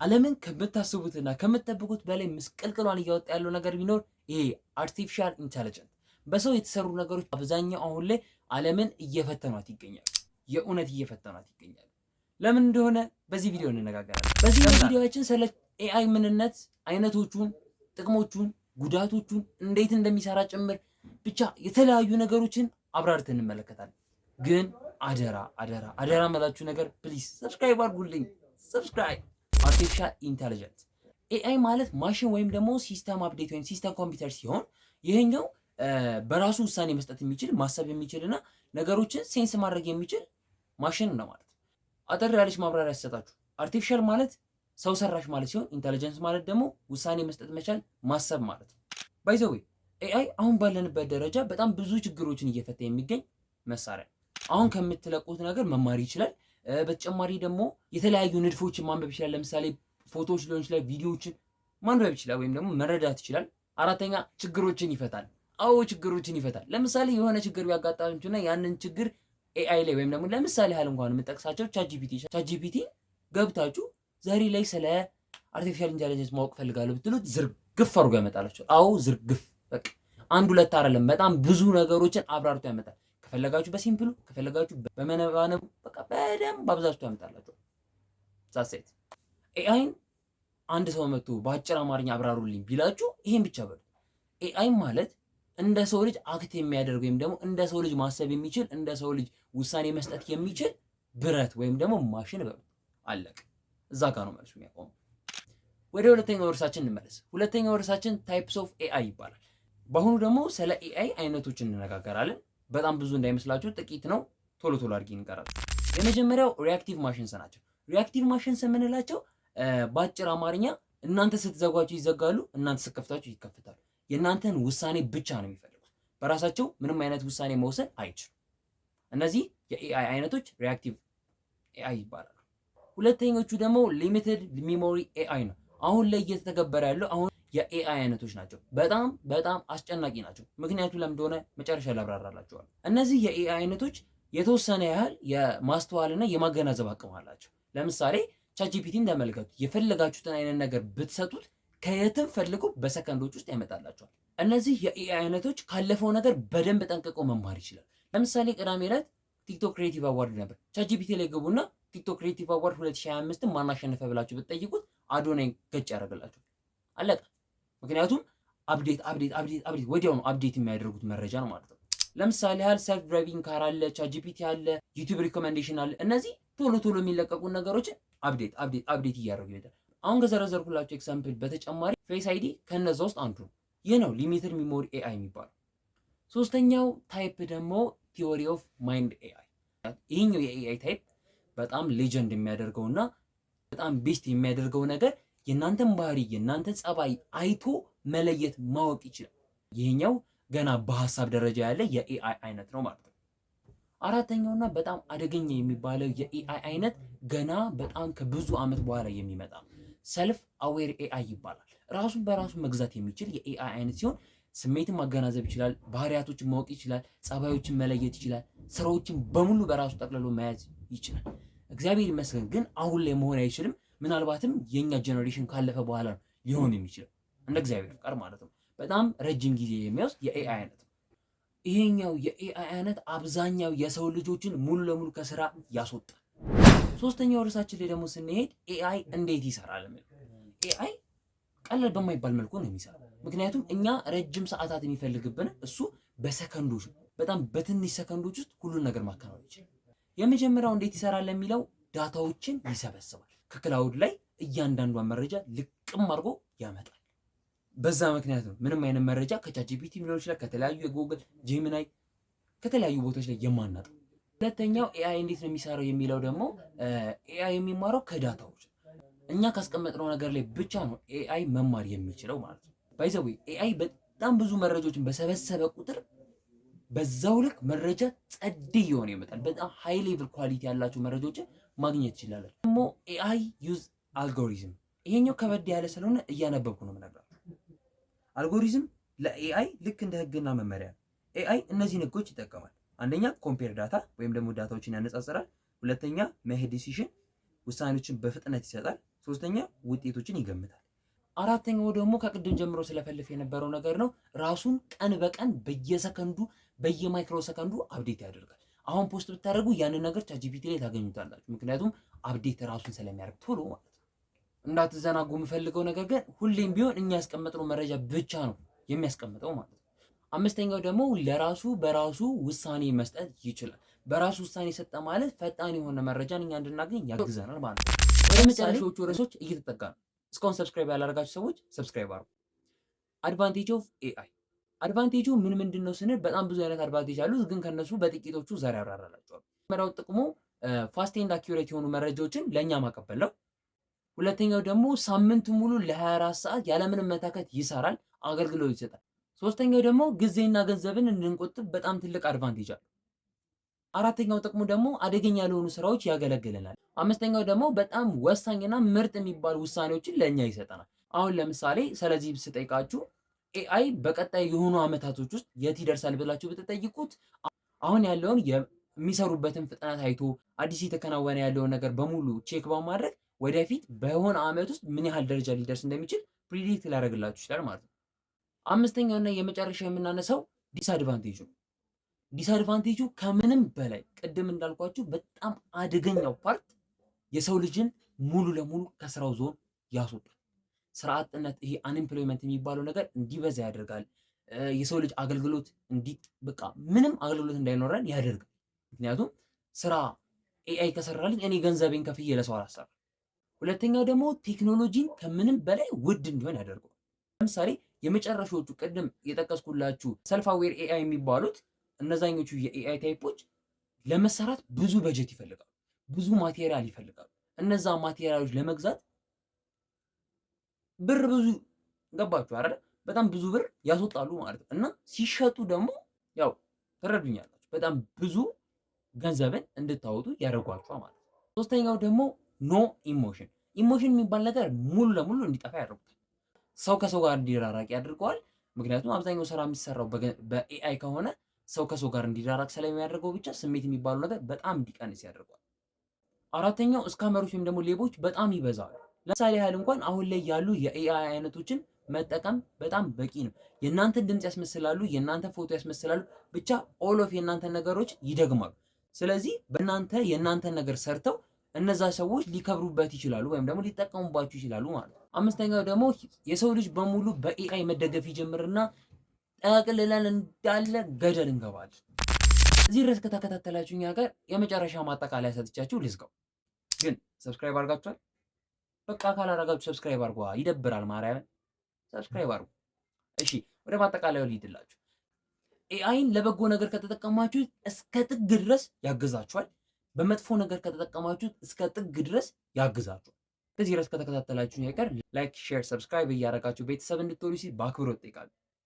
ዓለምን ከምታስቡትና ከምትጠብቁት በላይ ምስቅልቅሏን እያወጣ ያለው ነገር ቢኖር ይሄ አርቲፊሻል ኢንተለጀንስ በሰው የተሰሩ ነገሮች አብዛኛው አሁን ላይ ዓለምን እየፈተኗት ይገኛሉ። የእውነት እየፈተኗት ይገኛሉ። ለምን እንደሆነ በዚህ ቪዲዮ እንነጋገራለን። በዚህ ቪዲዮአችን ስለ ኤአይ ምንነት፣ አይነቶቹን፣ ጥቅሞቹን፣ ጉዳቶቹን እንዴት እንደሚሰራ ጭምር ብቻ የተለያዩ ነገሮችን አብራርተን እንመለከታለን። ግን አደራ መላችሁ ነገር ፕሊዝ ሰብስክራይብ አድርጉልኝ። ሰብስክራይብ። አርቲፊሻል ኢንተለጀንስ ኤአይ ማለት ማሽን ወይም ደግሞ ሲስተም አፕዴት ወይም ሲስተም ኮምፒውተር ሲሆን ይሄኛው በራሱ ውሳኔ መስጠት የሚችል ማሰብ የሚችልና ነገሮችን ሴንስ ማድረግ የሚችል ማሽን ነው ማለት። አጠር ያለች ማብራሪያ ሲሰጣችሁ አርቲፊሻል ማለት ሰው ሰራሽ ማለት ሲሆን ኢንተለጀንስ ማለት ደግሞ ውሳኔ መስጠት መቻል ማሰብ ማለት ነው። ባይ ዘ ዌይ ኤአይ አሁን ባለንበት ደረጃ በጣም ብዙ ችግሮችን እየፈታ የሚገኝ መሳሪያ። አሁን ከምትለቁት ነገር መማር ይችላል። በተጨማሪ ደግሞ የተለያዩ ንድፎችን ማንበብ ይችላል። ለምሳሌ ፎቶዎች ሊሆን ይችላል፣ ቪዲዮዎችን ማንበብ ይችላል ወይም ደግሞ መረዳት ይችላል። አራተኛ ችግሮችን ይፈታል። አዎ ችግሮችን ይፈታል። ለምሳሌ የሆነ ችግር ቢያጋጥማችሁና ያንን ችግር ኤአይ ላይ ወይም ደግሞ ለምሳሌ ያህል እንኳን የምጠቅሳቸው ቻትጂፒቲ ገብታችሁ ዛሬ ላይ ስለ አርቲፊሻል ኢንተለጀንስ ማወቅ ፈልጋለሁ ብትሉት ዝርግፍ አድርጎ ያመጣላችኋል። አዎ ዝርግፍ፣ በቃ አንድ ሁለት አይደለም፣ በጣም ብዙ ነገሮችን አብራርቶ ያመጣል። ከፈለጋችሁ በሲምፕሉ ከፈለጋችሁ በመነባነቡ በቃ በደንብ አብዛችሁ ያመጣላችኋል። ዛሴት ኤአይን አንድ ሰው መጥቶ በአጭር አማርኛ አብራሩልኝ ቢላችሁ ይሄን ብቻ በሉ። ኤአይ ማለት እንደ ሰው ልጅ አክት የሚያደርግ ወይም ደግሞ እንደ ሰው ልጅ ማሰብ የሚችል እንደ ሰው ልጅ ውሳኔ መስጠት የሚችል ብረት ወይም ደግሞ ማሽን በሉ። አለቅ። እዛ ጋር ነው መልሱ የሚያቆመው። ወደ ሁለተኛው ርዕሳችን እንመለስ። ሁለተኛው ርዕሳችን ታይፕስ ኦፍ ኤአይ ይባላል። በአሁኑ ደግሞ ስለ ኤአይ አይነቶች እንነጋገራለን። በጣም ብዙ እንዳይመስላችሁ ጥቂት ነው። ቶሎ አድርጊ እንቀራለን። የመጀመሪያው ሪአክቲቭ ማሽንስ ናቸው። ሪአክቲቭ ማሽንስ የምንላቸው በአጭር አማርኛ እናንተ ስትዘጓቸው ይዘጋሉ፣ እናንተ ስትከፍታቸው ይከፍታሉ። የእናንተን ውሳኔ ብቻ ነው የሚፈልጉት። በራሳቸው ምንም አይነት ውሳኔ መውሰድ አይችሉም። እነዚህ የኤአይ አይነቶች ሪአክቲቭ ኤአይ ይባላሉ። ሁለተኞቹ ደግሞ ሊሚትድ ሚሞሪ ኤአይ ነው። አሁን ላይ እየተተገበረ ያለው አሁን የኤአይ አይነቶች ናቸው። በጣም አስጨናቂ ናቸው። ምክንያቱ ለምን እንደሆነ መጨረሻ ላብራራላችኋለሁ። እነዚህ የኤአይ አይነቶች የተወሰነ ያህል የማስተዋልና የማገናዘብ አቅም አላቸው። ለምሳሌ ቻትጂፒቲን ተመልከቱ። የፈለጋችሁትን አይነት ነገር ብትሰጡት ከየትም ፈልጎ በሰከንዶች ውስጥ ያመጣላችኋል። እነዚህ የኤአይ አይነቶች ካለፈው ነገር በደንብ ጠንቅቀው መማር ይችላል። ለምሳሌ ቅዳሜ ዕለት ቲክቶክ ክሬቲቭ አዋርድ ነበር። ቻትጂፒቲ ላይ ግቡና ቲክቶክ ክሬቲቭ አዋርድ 2025 ማን አሸነፈ ብላችሁ ብትጠይቁት አዶናይ ገጭ ያደርግላችሁ። አለቀ። ምክንያቱም አፕዴት ወዲያው ነው አፕዴት የሚያደርጉት መረጃ ነው ማለት ነው። ለምሳሌ ያህል ሰልፍ ድራይቪንግ ካር አለ፣ ቻትጂፒቲ አለ፣ ዩቲዩብ ሪኮሜንዴሽን አለ። እነዚህ ቶሎ የሚለቀቁ ነገሮችን አፕዴት እያደረጉ ይሄዳል። አሁን ከዘረዘርኩላችሁ ኤግዛምፕል በተጨማሪ ፌስ አይዲ ከነዛ ውስጥ አንዱ ነው። ይህ ነው ሊሚትድ ሚሞሪ ኤአይ የሚባለው። ሶስተኛው ታይፕ ደግሞ ቲዮሪ ኦፍ ማይንድ ኤአይ። ይህኛው የኤአይ ታይፕ በጣም ሌጀንድ የሚያደርገውና በጣም ቤስት የሚያደርገው ነገር የእናንተን ባህሪ የእናንተን ጸባይ አይቶ መለየት ማወቅ ይችላል። ይህኛው ገና በሀሳብ ደረጃ ያለ የኤአይ አይነት ነው ማለት ነው። አራተኛውና በጣም አደገኛ የሚባለው የኤአይ አይነት ገና በጣም ከብዙ ዓመት በኋላ የሚመጣ ሰልፍ አዌር ኤአይ ይባላል። ራሱን በራሱ መግዛት የሚችል የኤአይ አይነት ሲሆን ስሜትን ማገናዘብ ይችላል፣ ባህሪያቶችን ማወቅ ይችላል፣ ጸባዮችን መለየት ይችላል፣ ስራዎችን በሙሉ በራሱ ጠቅልሎ መያዝ ይችላል። እግዚአብሔር ይመስገን ግን አሁን ላይ መሆን አይችልም። ምናልባትም የኛ ጄኔሬሽን ካለፈ በኋላ ነው ሊሆን የሚችለው እንደ እግዚአብሔር ፍቃድ ማለት ነው። በጣም ረጅም ጊዜ የሚወስድ የኤአይ አይነት ነው። ይሄኛው የኤአይ አይነት አብዛኛው የሰው ልጆችን ሙሉ ለሙሉ ከስራ ያስወጣል። ሶስተኛው ርዕሳችን ላይ ደግሞ ስንሄድ ኤአይ እንዴት ይሰራል? ኤአይ ቀላል በማይባል መልኩ ነው የሚሰራው። ምክንያቱም እኛ ረጅም ሰዓታት የሚፈልግብን እሱ በሰከንዶች በጣም በትንሽ ሰከንዶች ውስጥ ሁሉን ነገር ማከናወን ይችላል። የመጀመሪያው እንዴት ይሰራል የሚለው ዳታዎችን ይሰበስባል። ከክላውድ ላይ እያንዳንዷን መረጃ ልቅም አድርጎ ያመጣል። በዛ ምክንያት ነው ምንም አይነት መረጃ ከቻትጂፒቲ ሊሆን ይችላል፣ ከተለያዩ የጉግል ጄሚናይ ከተለያዩ ቦታዎች ላይ የማናጠው። ሁለተኛው ኤአይ እንዴት ነው የሚሰራው የሚለው ደግሞ ኤአይ የሚማረው ከዳታዎች እኛ ካስቀመጥነው ነገር ላይ ብቻ ነው ኤአይ መማር የሚችለው ማለት ነው። ባይ ዘ ዌይ ኤአይ በጣም ብዙ መረጃዎችን በሰበሰበ ቁጥር በዛው ልክ መረጃ ጸድ እየሆነ ይመጣል። በጣም ሃይ ሌቭል ኳሊቲ ያላቸው መረጃዎችን ማግኘት ይችላል። ደግሞ ኤአይ ዩዝ አልጎሪዝም። ይሄኛው ከበድ ያለ ስለሆነ እያነበብኩ ነው የምነግራችሁ። አልጎሪዝም ለኤአይ ልክ እንደ ህግና መመሪያ ነው። ኤአይ እነዚህን ህጎች ይጠቀማል። አንደኛ ኮምፔር ዳታ ወይም ደግሞ ዳታዎችን ያነጻጽራል። ሁለተኛ ሜክ ዲሲዥን ውሳኔዎችን በፍጥነት ይሰጣል። ሶስተኛ ውጤቶችን ይገምታል። አራተኛው ደግሞ ከቅድም ጀምሮ ስለፈልፍ የነበረው ነገር ነው። ራሱን ቀን በቀን በየሰከንዱ በየማይክሮ ሰከንዱ አፕዴት ያደርጋል። አሁን ፖስት ብታደርጉ ያንን ነገር ቻትጂፒቲ ላይ ታገኙታላችሁ። ምክንያቱም አፕዴት ራሱን ስለሚያደርግ ቶሎ ማለት ነው። እንዳትዘናጉ የምፈልገው ነገር ግን ሁሌም ቢሆን እኛ ያስቀመጥነው መረጃ ብቻ ነው የሚያስቀምጠው ማለት ነው። አምስተኛው ደግሞ ለራሱ በራሱ ውሳኔ መስጠት ይችላል። በራሱ ውሳኔ ሰጠ ማለት ፈጣን የሆነ መረጃን እኛ እንድናገኝ ያግዘናል ማለት ነው። ወደ መጨረሻዎቹ ርዕሶች እየተጠጋ ነው። እስካሁን ሰብስክራይብ ያላደረጋችሁ ሰዎች ሰብስክራይብ አድርጉ። አድቫንቴጅ ኦፍ ኤአይ። አድቫንቴጁ ምንድን ነው ስንል በጣም ብዙ አይነት አድቫንቴጅ አሉት፣ ግን ከነሱ በጥቂቶቹ ዛሬ ያብራራላችኋል። መጀመሪያው ጥቅሙ ፋስት ኤንድ አኪዩሬት የሆኑ መረጃዎችን ለእኛ ማቀበል ነው። ሁለተኛው ደግሞ ሳምንት ሙሉ ለ24 ሰዓት ያለምንም መታከት ይሰራል፣ አገልግሎት ይሰጣል። ሶስተኛው ደግሞ ጊዜና ገንዘብን እንድንቆጥብ በጣም ትልቅ አድቫንቴጅ አለው። አራተኛው ጥቅሙ ደግሞ አደገኛ ለሆኑ ስራዎች ያገለግለናል። አምስተኛው ደግሞ በጣም ወሳኝና ምርጥ የሚባሉ ውሳኔዎችን ለእኛ ይሰጠናል። አሁን ለምሳሌ ስለዚህ ስጠይቃችሁ ኤአይ በቀጣይ የሆኑ አመታቶች ውስጥ የት ይደርሳል ብላችሁ ብትጠይቁት አሁን ያለውን የሚሰሩበትን ፍጥነት አይቶ አዲስ የተከናወነ ያለውን ነገር በሙሉ ቼክ በማድረግ ወደፊት በሆነ አመት ውስጥ ምን ያህል ደረጃ ሊደርስ እንደሚችል ፕሪዲክት ሊያደርግላችሁ ይችላል ማለት ነው። አምስተኛውና የመጨረሻ የምናነሳው ዲስአድቫንቴጁ ነው። ዲስአድቫንቴጁ ከምንም በላይ ቅድም እንዳልኳችሁ በጣም አደገኛው ፓርት የሰው ልጅን ሙሉ ለሙሉ ከስራው ዞን ያስወጣል። ስራ አጥነት፣ ይሄ አንኤምፕሎይመንት የሚባለው ነገር እንዲበዛ ያደርጋል። የሰው ልጅ አገልግሎት በቃ ምንም አገልግሎት እንዳይኖረን ያደርጋል። ምክንያቱም ስራ ኤአይ ከሰራልኝ እኔ ገንዘቤን ከፍዬ ለሰው አላሰራም። ሁለተኛው ደግሞ ቴክኖሎጂን ከምንም በላይ ውድ እንዲሆን ያደርገዋል። ለምሳሌ የመጨረሻዎቹ ቅድም የጠቀስኩላችሁ ሰልፍ አዌር ኤአይ የሚባሉት እነዛኞቹ የኤአይ ታይፖች ለመሰራት ብዙ በጀት ይፈልጋሉ፣ ብዙ ማቴሪያል ይፈልጋሉ። እነዛ ማቴሪያሎች ለመግዛት ብር ብዙ ገባችሁ አይደል? በጣም ብዙ ብር ያስወጣሉ ማለት ነው። እና ሲሸጡ ደግሞ ያው ተረዱኛላችሁ፣ በጣም ብዙ ገንዘብን እንድታወጡ ያደርጓቸዋል ማለት ነው። ሶስተኛው ደግሞ ኖ ኢሞሽን። ኢሞሽን የሚባል ነገር ሙሉ ለሙሉ እንዲጠፋ ያደርጉታል። ሰው ከሰው ጋር እንዲራራቅ ያደርገዋል። ምክንያቱም አብዛኛው ስራ የሚሰራው በኤአይ ከሆነ ሰው ከሰው ጋር እንዲራራቅ ስለሚያደርገው ብቻ ስሜት የሚባለው ነገር በጣም እንዲቀንስ ያደርገዋል። አራተኛው ስካመሮች ወይም ደግሞ ሌቦች በጣም ይበዛሉ። ለምሳሌ ያህል እንኳን አሁን ላይ ያሉ የኤአይ አይነቶችን መጠቀም በጣም በቂ ነው። የእናንተን ድምፅ ያስመስላሉ፣ የእናንተን ፎቶ ያስመስላሉ፣ ብቻ ኦል ኦፍ የእናንተን ነገሮች ይደግማሉ። ስለዚህ የእናንተን ነገር ሰርተው እነዛ ሰዎች ሊከብሩበት ይችላሉ ወይም ደግሞ ሊጠቀሙባችሁ ይችላሉ ማለት ነው። አምስተኛው ደግሞ የሰው ልጅ በሙሉ በኤአይ መደገፍ ይጀምርና ጠቅልለን እንዳለ ገደል እንገባለን። እዚህ ድረስ ከተከታተላችሁኝ ጋር የመጨረሻ ማጠቃለያ ሰጥቻችሁ ልዝጋው። ግን ሰብስክራይብ አድርጋችኋል? በቃ ካላደረጋችሁ ሰብስክራይብ አድርጓ፣ ይደብራል። ማርያምን ሰብስክራይብ አድርጉ። እሺ ወደ ማጠቃለያው ልሂድላችሁ። ኤአይን ለበጎ ነገር ከተጠቀማችሁት እስከ ጥግ ድረስ ያግዛችኋል። በመጥፎ ነገር ከተጠቀማችሁት እስከ ጥግ ድረስ ያግዛችኋል። ከዚህ ድረስ ከተከታተላችሁ አይቀር ላይክ፣ ሼር፣ ሰብስክራይብ እያደረጋችሁ ቤተሰብ እንድትሆኑ ሲል በአክብሮት እጠይቃለሁ።